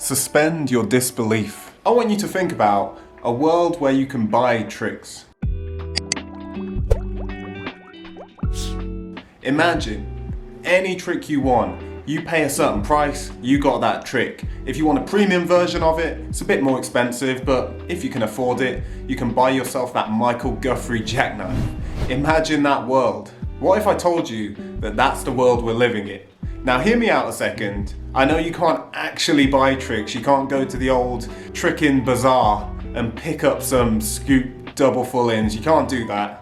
Suspend your disbelief. I want you to think about a world where you can buy tricks. Imagine any trick you want. You pay a certain price, you got that trick. If you want a premium version of it, it's a bit more expensive, but if you can afford it, you can buy yourself that Michael Guthrie jackknife. Imagine that world. What if I told you that that's the world we're living in? Now hear me out a second. I know you can't actually buy tricks. You can't go to the old tricking bazaar and pick up some scoop double full-ins. You can't do that.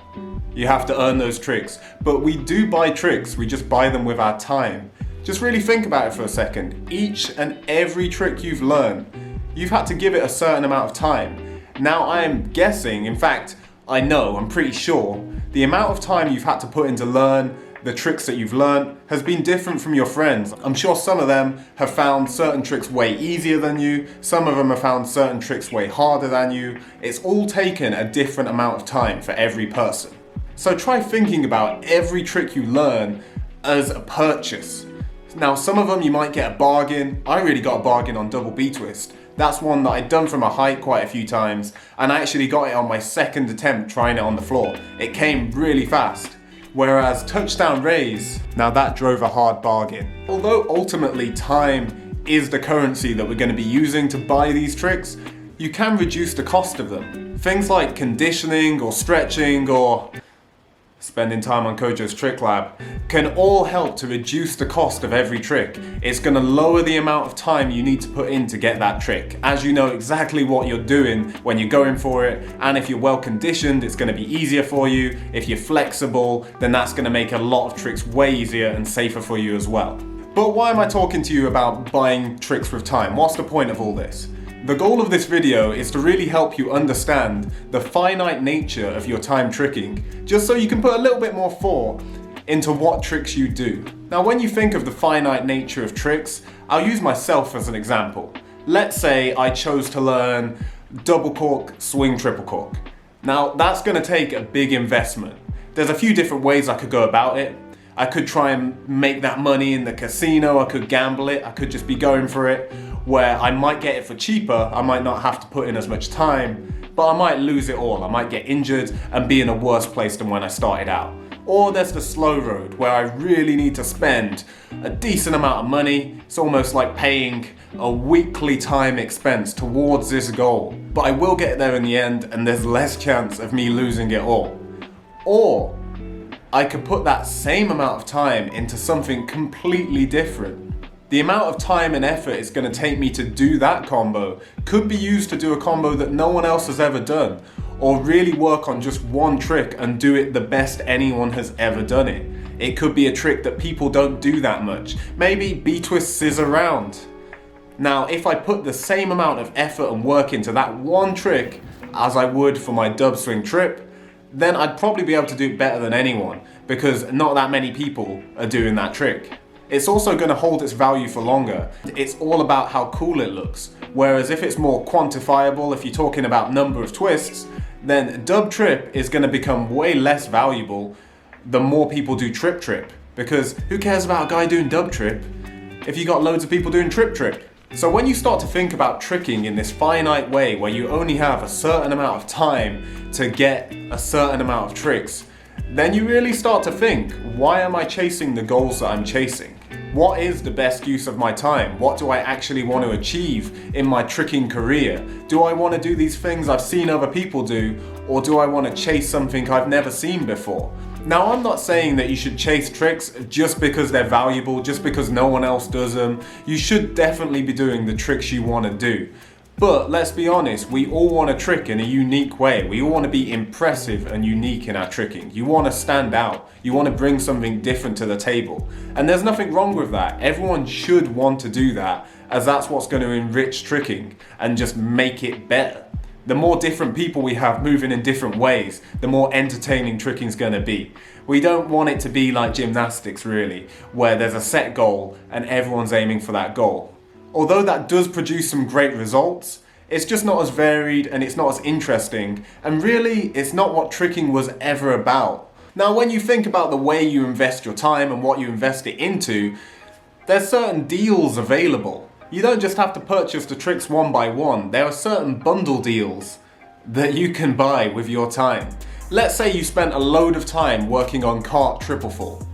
You have to earn those tricks. But we do buy tricks, we just buy them with our time. Just really think about it for a second. Each and every trick you've learned, you've had to give it a certain amount of time. Now I am guessing, in fact, I know, I'm pretty sure, the amount of time you've had to put in to learn the tricks that you've learned has been different from your friends. I'm sure some of them have found certain tricks way easier than you, some of them have found certain tricks way harder than you. It's all taken a different amount of time for every person. So try thinking about every trick you learn as a purchase. Now some of them you might get a bargain. I really got a bargain on double B-twist. That's one that I'd done from a height quite a few times, and I actually got it on my second attempt trying it on the floor. It came really fast. Whereas touchdown raise, now that drove a hard bargain. Although ultimately time is the currency that we're going to be using to buy these tricks, you can reduce the cost of them. Things like conditioning or stretching or spending time on Kojo's Trick Lab can all help to reduce the cost of every trick. It's going to lower the amount of time you need to put in to get that trick, as you know exactly what you're doing when you're going for it, and if you're well conditioned, it's going to be easier for you. If you're flexible, then that's going to make a lot of tricks way easier and safer for you as well. But why am I talking to you about buying tricks with time? What's the point of all this? The goal of this video is to really help you understand the finite nature of your time tricking, just so you can put a little bit more thought into what tricks you do. Now when you think of the finite nature of tricks, I'll use myself as an example. Let's say I chose to learn double cork, swing triple cork. Now that's going to take a big investment. There's a few different ways I could go about it. I could try and make that money in the casino, I could gamble it, I could just be going for it, where I might get it for cheaper, I might not have to put in as much time, but I might lose it all. I might get injured and be in a worse place than when I started out. Or there's the slow road, where I really need to spend a decent amount of money. It's almost like paying a weekly time expense towards this goal, but I will get there in the end and there's less chance of me losing it all. Or I could put that same amount of time into something completely different. The amount of time and effort it's going to take me to do that combo could be used to do a combo that no one else has ever done, or really work on just one trick and do it the best anyone has ever done it. It could be a trick that people don't do that much. Maybe B-twist scissor round. Now if I put the same amount of effort and work into that one trick as I would for my dub swing trip, then I'd probably be able to do it better than anyone, because not that many people are doing that trick. It's also going to hold its value for longer. It's all about how cool it looks. Whereas if it's more quantifiable, if you're talking about number of twists, then dub trip is going to become way less valuable the more people do trip trip. Because who cares about a guy doing dub trip if you got loads of people doing trip trip? So when you start to think about tricking in this finite way, where you only have a certain amount of time to get a certain amount of tricks, then you really start to think, why am I chasing the goals that I'm chasing? What is the best use of my time? What do I actually want to achieve in my tricking career? Do I want to do these things I've seen other people do, or do I want to chase something I've never seen before? Now I'm not saying that you should chase tricks just because they're valuable, just because no one else does them. You should definitely be doing the tricks you want to do. But let's be honest, we all want to trick in a unique way. We all want to be impressive and unique in our tricking. You want to stand out. You want to bring something different to the table. And there's nothing wrong with that. Everyone should want to do that, as that's what's going to enrich tricking and just make it better. The more different people we have moving in different ways, the more entertaining tricking's going to be. We don't want it to be like gymnastics really, where there's a set goal and everyone's aiming for that goal. Although that does produce some great results, it's just not as varied and it's not as interesting, and really it's not what tricking was ever about. Now when you think about the way you invest your time and what you invest it into, there's certain deals available. You don't just have to purchase the tricks one by one. There are certain bundle deals that you can buy with your time. Let's say you spent a load of time working on cart triple fall.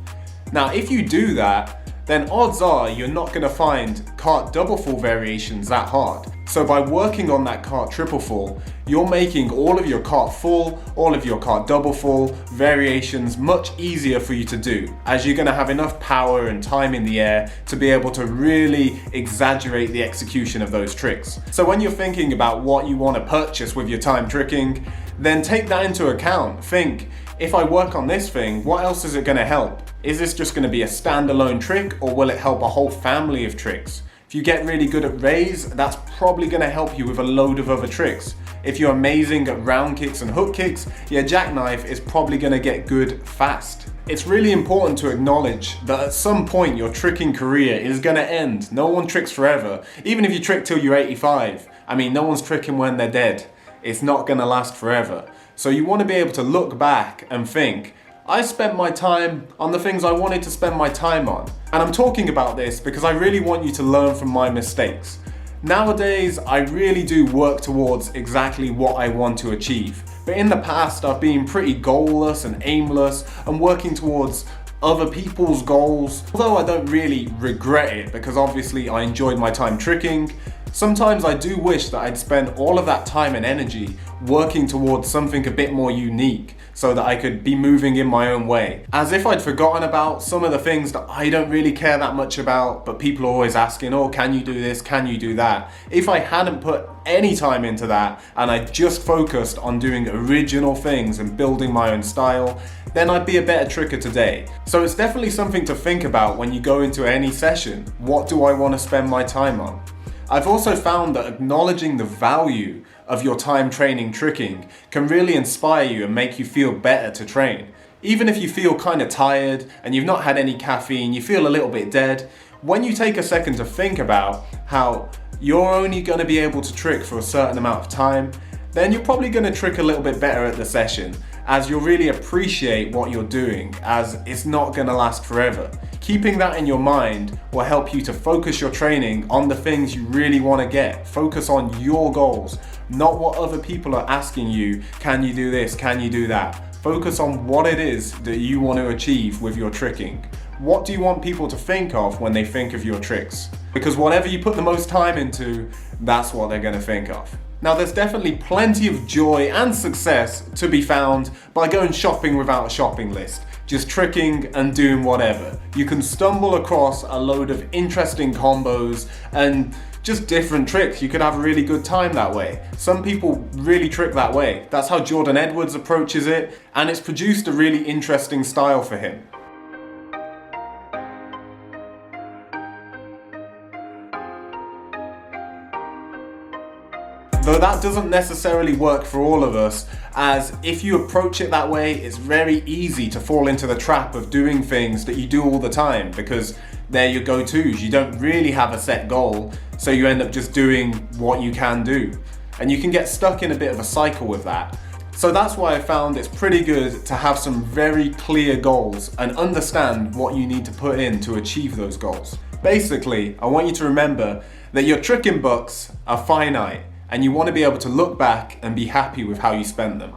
Now, if you do that, then odds are you're not going to find cart double fall variations that hard. So by working on that cart triple fall, you're making all of your cart full, all of your cart double fall variations much easier for you to do, as you're going to have enough power and time in the air to be able to really exaggerate the execution of those tricks. So when you're thinking about what you want to purchase with your time tricking, then take that into account. Think, if I work on this thing, what else is it going to help? Is this just going to be a standalone trick, or will it help a whole family of tricks? If you get really good at raise, that's probably going to help you with a load of other tricks. If you're amazing at round kicks and hook kicks, your jackknife is probably going to get good fast. It's really important to acknowledge that at some point your tricking career is going to end. No one tricks forever. Even if you trick till you're 85, I mean, no one's tricking when they're dead. It's not going to last forever. So you want to be able to look back and think, I spent my time on the things I wanted to spend my time on. And I'm talking about this because I really want you to learn from my mistakes. Nowadays, I really do work towards exactly what I want to achieve. But in the past, I've been pretty goalless and aimless and working towards other people's goals. Although I don't really regret it, because obviously I enjoyed my time tricking, sometimes I do wish that I'd spent all of that time and energy working towards something a bit more unique, so that I could be moving in my own way. As if I'd forgotten about some of the things that I don't really care that much about, but people are always asking, oh, can you do this, can you do that? If I hadn't put any time into that, and I just focused on doing original things and building my own style, then I'd be a better tricker today. So it's definitely something to think about when you go into any session. What do I want to spend my time on? I've also found that acknowledging the value of your time training tricking can really inspire you and make you feel better to train. Even if you feel kind of tired and you've not had any caffeine, you feel a little bit dead, when you take a second to think about how you're only going to be able to trick for a certain amount of time, then you're probably going to trick a little bit better at the session, as you'll really appreciate what you're doing, as it's not going to last forever. Keeping that in your mind will help you to focus your training on the things you really want to get. Focus on your goals, not what other people are asking you. Can you do this? Can you do that? Focus on what it is that you want to achieve with your tricking. What do you want people to think of when they think of your tricks? Because whatever you put the most time into, that's what they're going to think of. Now, there's definitely plenty of joy and success to be found by going shopping without a shopping list, just tricking and doing whatever. You can stumble across a load of interesting combos and just different tricks. You could have a really good time that way. Some people really trick that way. That's how Jordan Edwards approaches it, and it's produced a really interesting style for him. Though that doesn't necessarily work for all of us, as if you approach it that way, it's very easy to fall into the trap of doing things that you do all the time, because they're your go-tos. You don't really have a set goal, so you end up just doing what you can do. And you can get stuck in a bit of a cycle with that. So that's why I found it's pretty good to have some very clear goals and understand what you need to put in to achieve those goals. Basically, I want you to remember that your tricking bucks are finite, and you want to be able to look back and be happy with how you spent them.